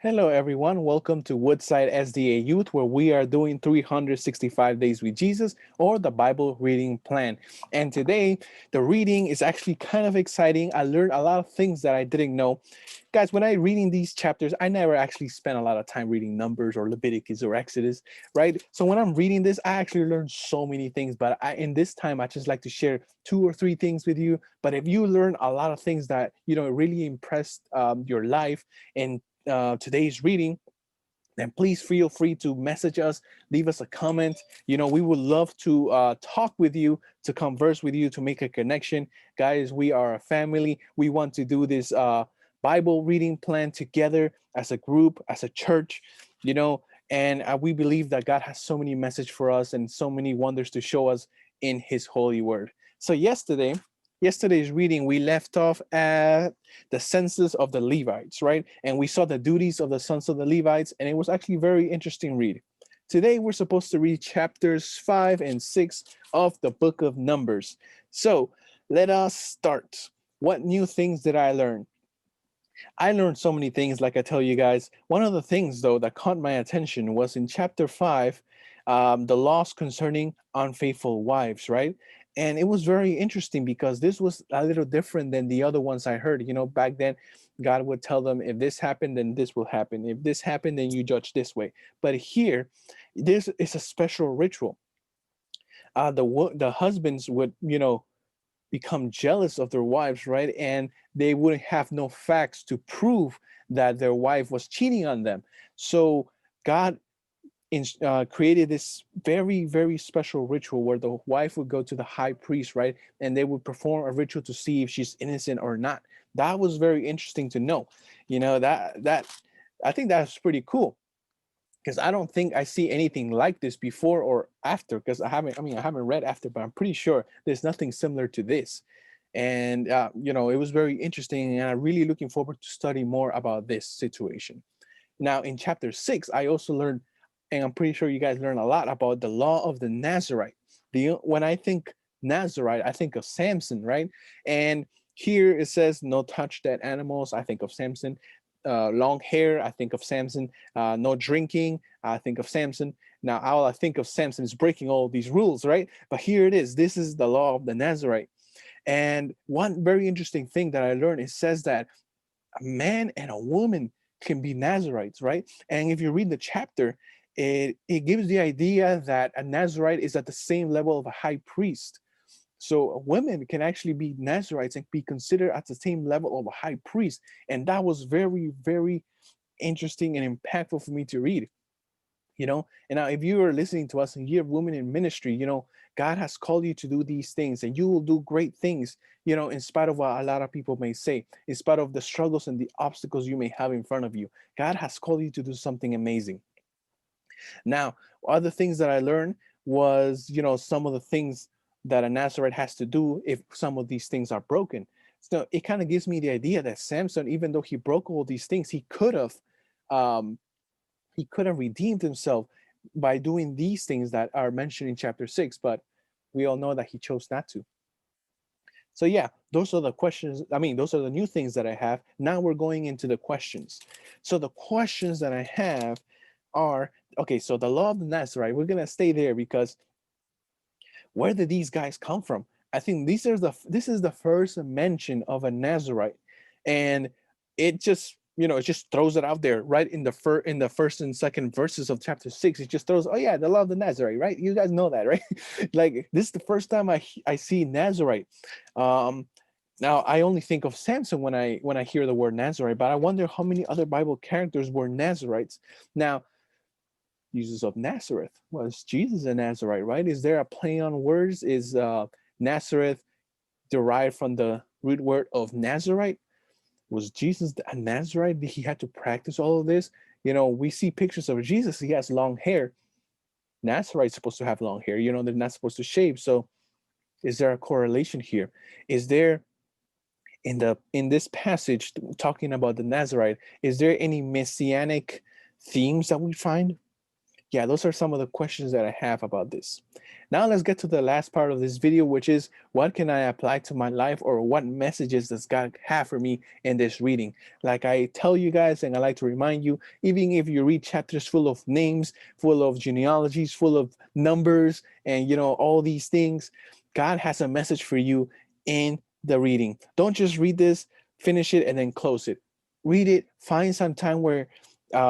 Hello, everyone. Welcome to Woodside SDA Youth, where we are doing 365 Days with Jesus or the Bible reading plan. And today, the reading is actually kind of exciting. I learned a lot of things that I didn't know. Guys, when I reading these chapters, I never actually spent a lot of time reading Numbers or Leviticus or Exodus, right? So when I'm reading this, I actually learned so many things. But in this time, I just like to share two or three things with you. But if you learn a lot of things that really impressed your life and today's reading, then please feel free to message us, leave us a comment. We would love to talk with you, to converse with you, to make a connection. Guys, we are a family. We want to do this Bible reading plan together as a group, as a church, you know, and we believe that God has so many messages for us and so many wonders to show us in his holy word. So yesterday's reading, we left off at the census of the Levites, right? And we saw the duties of the sons of the Levites, and it was actually a very interesting read. Today, we're supposed to read chapters 5 and 6 of the book of Numbers. So let us start. What new things did I learn? I learned so many things, like I tell you guys. One of the things, though, that caught my attention was in chapter 5, the laws concerning unfaithful wives, right? And it was very interesting because this was a little different than the other ones I heard. Back then, God would tell them, if this happened, then this will happen. If this happened, then you judge this way. But here, this is a special ritual. The husbands would, become jealous of their wives, right? And they wouldn't have no facts to prove that their wife was cheating on them. So God created this very, very special ritual where the wife would go to the high priest, right? And they would perform a ritual to see if she's innocent or not. That was very interesting to know. That I think that's pretty cool because I don't think I see anything like this before or after. Because I haven't read after, but I'm pretty sure there's nothing similar to this. And it was very interesting, and I'm really looking forward to study more about this situation. Now, in chapter 6, I also learned, and I'm pretty sure you guys learned a lot about the law of the Nazarite. When I think Nazarite, I think of Samson, right? And here it says, no touch dead animals. I think of Samson. Long hair, I think of Samson. No drinking, I think of Samson. Now, all I think of Samson is breaking all these rules, right? But here it is. This is the law of the Nazarite. And one very interesting thing that I learned, it says that a man and a woman can be Nazarites, right? And if you read the chapter, it gives the idea that a Nazarite is at the same level of a high priest. So women can actually be Nazarites and be considered at the same level of a high priest. And that was very, very interesting and impactful for me to read. And now if you are listening to us and you're women in ministry, God has called you to do these things, and you will do great things, in spite of what a lot of people may say, in spite of the struggles and the obstacles you may have in front of you. God has called you to do something amazing. Now, other things that I learned was, some of the things that a Nazarite has to do if some of these things are broken. So it kind of gives me the idea that Samson, even though he broke all these things, um, he could have redeemed himself by doing these things that are mentioned in chapter 6, but we all know that he chose not to. So yeah, those are the questions. Those are the new things that I have. Now we're going into the questions. So the questions that I have are, okay, so the law of the Nazarite, we're going to stay there because where did these guys come from? I think this is the first mention of a Nazarite, and it just throws it out there right in the first and second verses of chapter 6. It just throws, oh yeah, the law of the Nazarite, right? You guys know that, right? Like, this is the first time I see Nazarite. Um, Now I only think of Samson when I hear the word Nazarite, but I wonder how many other Bible characters were Nazarites. Now, Jesus of Nazareth. Was Jesus a Nazarite, right? Is there a play on words? Is Nazareth derived from the root word of Nazarite? Was Jesus a Nazarite? Did he have to practice all of this? We see pictures of Jesus. He has long hair. Nazarite's supposed to have long hair. They're not supposed to shave. So is there a correlation here? Is there in this passage talking about the Nazarite, is there any messianic themes that we find? Yeah, those are some of the questions that I have about this. Now let's get to the last part of this video, which is what can I apply to my life, or what messages does God have for me in this reading? Like I tell you guys, and I like to remind you, even if you read chapters full of names, full of genealogies, full of numbers, and all these things, God has a message for you in the reading. Don't just read this, finish it, and then close it. Read it, find some time where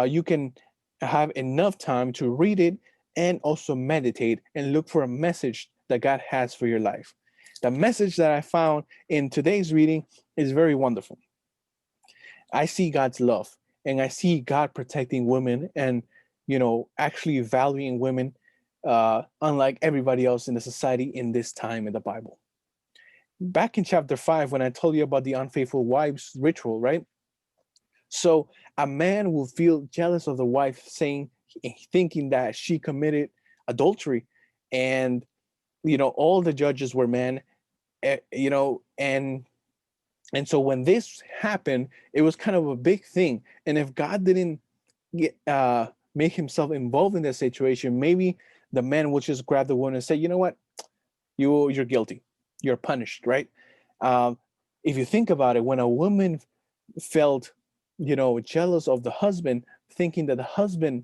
you can have enough time to read it and also meditate and look for a message that God has for your life. The message that I found in today's reading is very wonderful. I see God's love, and I see God protecting women, and actually valuing women, unlike everybody else in the society in this time in the Bible. Back in chapter 5, when I told you about the unfaithful wives ritual, right? So a man will feel jealous of the wife, thinking that she committed adultery, and all the judges were men, and so when this happened, it was kind of a big thing. And if God didn't make himself involved in that situation, maybe the man would just grab the woman and say, you know what, you're guilty, you're punished, right? Um, if you think about it, when a woman felt jealous of the husband, thinking that the husband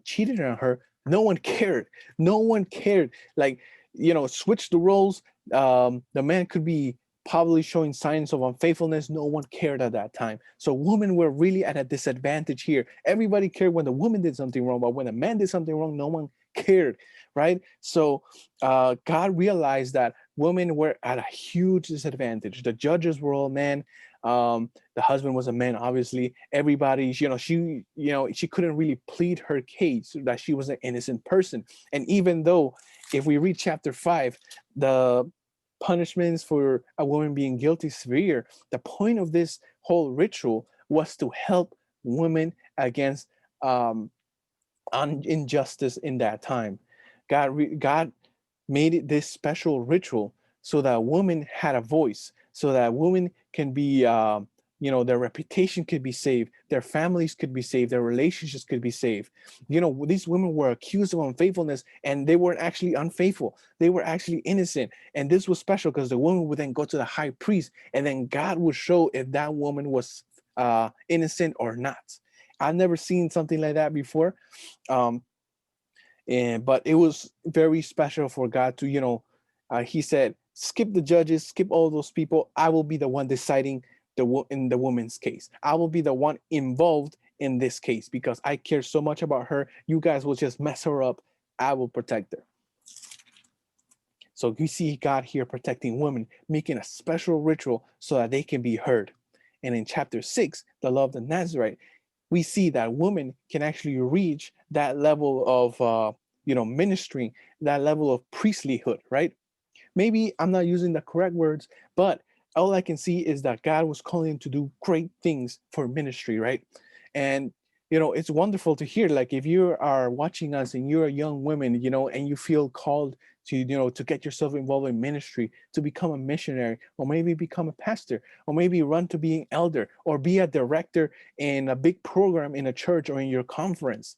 cheated on her, no one cared. No one cared. Like, switch the roles. The man could be probably showing signs of unfaithfulness. No one cared at that time. So women were really at a disadvantage here. Everybody cared when the woman did something wrong, but when a man did something wrong, no one cared, right? So God realized that women were at a huge disadvantage. The judges were all men. The husband was a man, obviously. Everybody, she couldn't really plead her case that she was an innocent person. And even though, if we read chapter 5, the punishments for a woman being guilty severe, the point of this whole ritual was to help women against injustice in that time. God made it this special ritual so that women had a voice, so that women can be, their reputation could be saved, their families could be saved, their relationships could be saved. These women were accused of unfaithfulness, and they weren't actually unfaithful. They were actually innocent. And this was special because the woman would then go to the high priest, and then God would show if that woman was innocent or not. I've never seen something like that before. But it was very special for God to, he said, skip the judges, skip all those people. I will be the one deciding in the woman's case. I will be the one involved in this case because I care so much about her. You guys will just mess her up. I will protect her. So you see God here protecting women, making a special ritual so that they can be heard. And in chapter 6, the law of the Nazarite, we see that women can actually reach that level of ministry, that level of priestlyhood, right? Maybe I'm not using the correct words, but all I can see is that God was calling them to do great things for ministry, right? And it's wonderful to hear. Like, if you are watching us and you're a young woman, and you feel called to get yourself involved in ministry, to become a missionary, or maybe become a pastor, or maybe run to being elder, or be a director in a big program in a church or in your conference.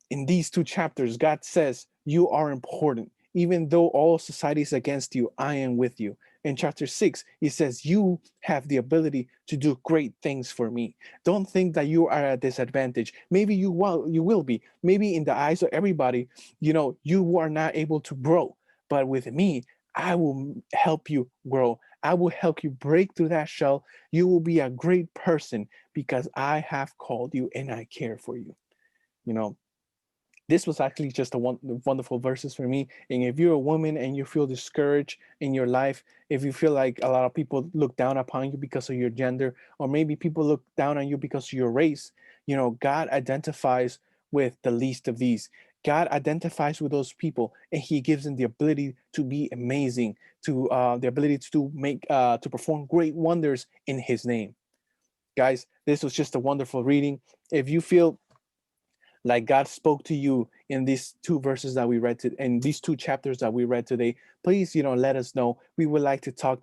In these 2 chapters, God says you are important. Even though all society is against you, I am with you. In chapter 6, he says, you have the ability to do great things for me. Don't think that you are at a disadvantage. Maybe you will be. Maybe in the eyes of everybody, you are not able to grow. But with me, I will help you grow. I will help you break through that shell. You will be a great person because I have called you and I care for you. This was actually just wonderful verses for me. And if you're a woman and you feel discouraged in your life, if you feel like a lot of people look down upon you because of your gender, or maybe people look down on you because of your race, God identifies with the least of these. God identifies with those people, and he gives them the ability to be amazing, to the ability to perform great wonders in his name. Guys, this was just a wonderful reading. If you feel like God spoke to you in these two verses that we read in these two chapters that we read today, please, let us know. We would like to talk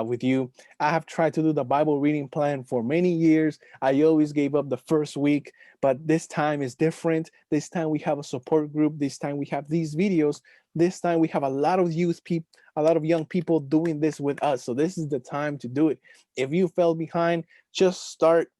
with you. I have tried to do the Bible reading plan for many years. I always gave up the first week, but this time is different. This time we have a support group. This time we have these videos. This time we have a lot of youth people, a lot of young people doing this with us. So this is the time to do it. If you fell behind, just start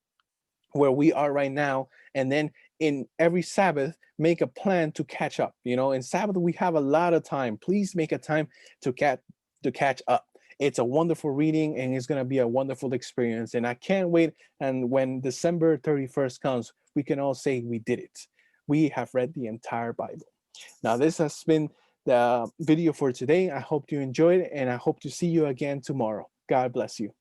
where we are right now, and then in every Sabbath make a plan to catch up. In Sabbath we have a lot of time. Please make a time to catch up. It's a wonderful reading, and it's going to be a wonderful experience, and I can't wait. And when December 31st comes, we can all say we did it. We have read the entire Bible. Now, this has been the video for today. I hope you enjoyed it, and I hope to see you again tomorrow. God bless you.